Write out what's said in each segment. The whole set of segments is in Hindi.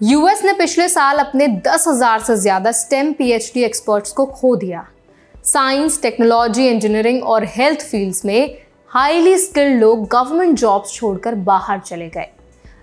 यूएस ने पिछले साल अपने 10,000 से ज्यादा स्टेम पीएचडी एक्सपर्ट्स को खो दिया। साइंस, टेक्नोलॉजी, इंजीनियरिंग और हेल्थ फील्ड्स में हाईली स्किल्ड लोग गवर्नमेंट जॉब्स छोड़कर बाहर चले गए।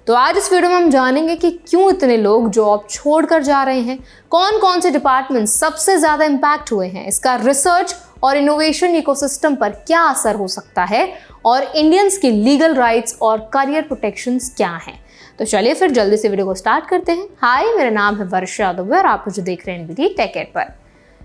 तो आज इस वीडियो में हम जानेंगे कि क्यों इतने लोग जॉब छोड़कर जा रहे हैं, कौन कौन से डिपार्टमेंट सबसे ज्यादा इंपैक्ट हुए हैं, इसका रिसर्च और इनोवेशन इकोसिस्टम पर क्या असर हो सकता है और इंडियंस की लीगल राइट्स और करियर प्रोटेक्शंस क्या हैं। तो चलिए फिर जल्दी से वीडियो को स्टार्ट करते हैं। हाय, मेरा नाम है वर्षा दुबे और आप मुझे देख रहे हैं एनबीटी टेक एड पर।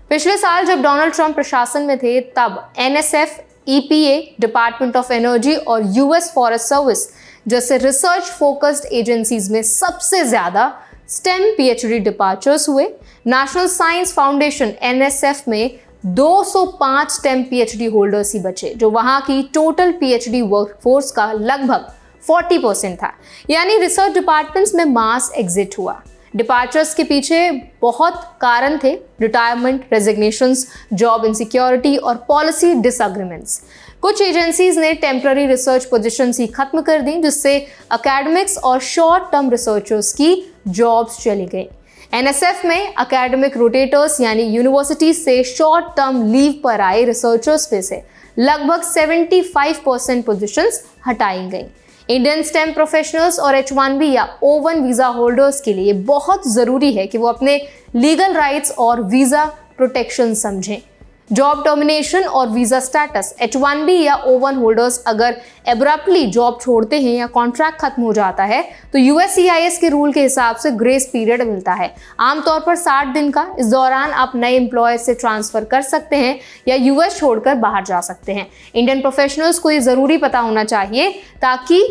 पिछले साल जब डोनाल्ड ट्रंप प्रशासन में थे तब NSF, EPA, department of energy और यूएस फॉरेस्ट सर्विस जैसे रिसर्च फोकस्ड एजेंसीज में सबसे ज्यादा स्टेम पीएचडी डिपार्चर्स हुए। नेशनल साइंस फाउंडेशन एनएसएफ में 205 स्टेम पीएचडी होल्डर्स ही बचे, जो वहां की टोटल पीएचडी वर्कफोर्स का लगभग 40% था। यानी रिसर्च डिपार्टमेंट्स में मास एग्जिट हुआ। डिपार्चर्स के पीछे बहुत कारण थे: रिटायरमेंट, रेजिग्नेशंस, जॉब इनसिक्योरिटी और पॉलिसी डिसएग्रीमेंट्स। कुछ एजेंसीज ने टेम्पररी रिसर्च पोजीशंस ही खत्म कर दी, जिससे एकेडमिक्स और शॉर्ट टर्म रिसर्चर्स की जॉब्स चली गई। एनएसएफ में एकेडमिक रोटेटर्स यानी यूनिवर्सिटी से शॉर्ट टर्म लीव पर आए रिसर्चर्स में से लगभग 75% पोजीशंस हटाई गई। इंडियन स्टेम प्रोफेशनल्स और H1B या O1 वीजा होल्डर्स के लिए बहुत जरूरी है कि वो अपने लीगल राइट्स और वीजा प्रोटेक्शन समझें। जॉब टर्मिनेशन और वीजा स्टेटस: H1B या O1 होल्डर्स अगर एब्रप्टली जॉब छोड़ते हैं या कॉन्ट्रैक्ट खत्म हो जाता है तो USCIS के रूल के हिसाब से ग्रेस पीरियड मिलता है, आमतौर पर 60 दिन का। इस दौरान आप नए एम्प्लॉयर से ट्रांसफर कर सकते हैं या यूएस छोड़कर बाहर जा सकते हैं। इंडियन प्रोफेशनल्स को ये जरूरी पता होना चाहिए ताकि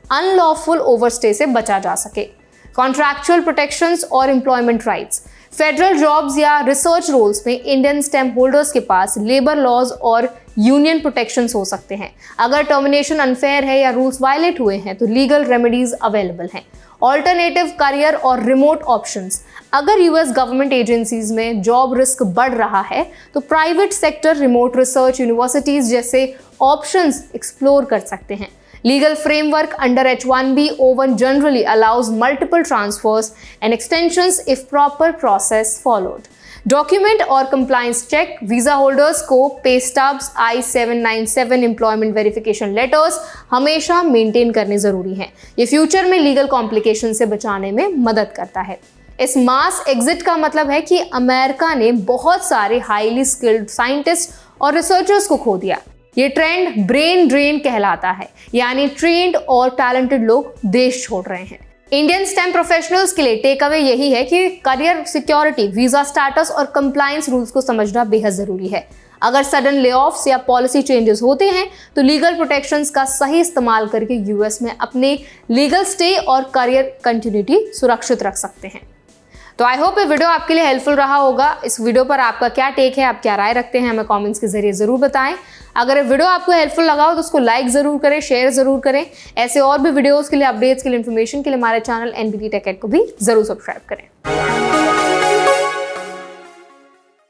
अनलॉफुल ओवरस्टे से बचा जा सके। कॉन्ट्रैक्चुअल प्रोटेक्शंस और एम्प्लॉयमेंट राइट्स: फेडरल जॉब्स या रिसर्च रोल्स में इंडियन स्टेम होल्डर्स के पास लेबर लॉज और यूनियन प्रोटेक्शंस हो सकते हैं। अगर टर्मिनेशन अनफेयर है या रूल्स वायलेट हुए हैं तो लीगल रेमेडीज अवेलेबल हैं। ऑल्टरनेटिव करियर और रिमोट ऑप्शंस: अगर यूएस गवर्नमेंट एजेंसीज में जॉब रिस्क बढ़ रहा है तो private sector remote research universities जैसे ऑप्शंस एक्सप्लोर कर सकते हैं। Legal framework under H1B O1 generally allows multiple transfers and extensions if proper process followed. Document और कंप्लायंस चेक: वीजा होल्डर्स को pay stubs, I-797 employment verification letters हमेशा मेंटेन करने जरूरी हैं। ये फ्यूचर में लीगल कॉम्प्लिकेशन से बचाने में मदद करता है। इस मास एग्जिट का मतलब है कि अमेरिका ने बहुत सारे हाईली स्किल्ड साइंटिस्ट और रिसर्चर्स को खो दिया। ये ट्रेंड ब्रेन ड्रेन कहलाता है, यानी ट्रेंड और टैलेंटेड लोग देश छोड़ रहे हैं। इंडियन स्टेम प्रोफेशनल्स के लिए टेक अवे यही है कि करियर सिक्योरिटी, वीजा स्टेटस और कंप्लायंस रूल्स को समझना बेहद जरूरी है। अगर सडन लेऑफ्स या पॉलिसी चेंजेस होते हैं तो लीगल प्रोटेक्शंस का सही इस्तेमाल करके यूएस में अपने लीगल स्टे और करियर कंटिन्यूटी सुरक्षित रख सकते हैं। तो आई होप ये वीडियो आपके लिए हेल्पफुल रहा होगा। इस वीडियो पर आपका क्या टेक है, आप क्या राय रखते हैं, हमें कमेंट्स के जरिए जरूर बताएं। अगर ये वीडियो आपको हेल्पफुल लगा हो तो उसको लाइक जरूर करें, शेयर जरूर करें। ऐसे और भी वीडियोस के लिए, अपडेट्स के लिए, इन्फॉर्मेशन के लिए हमारे चैनल एनबीटी टेक एड को भी जरूर सब्सक्राइब करें।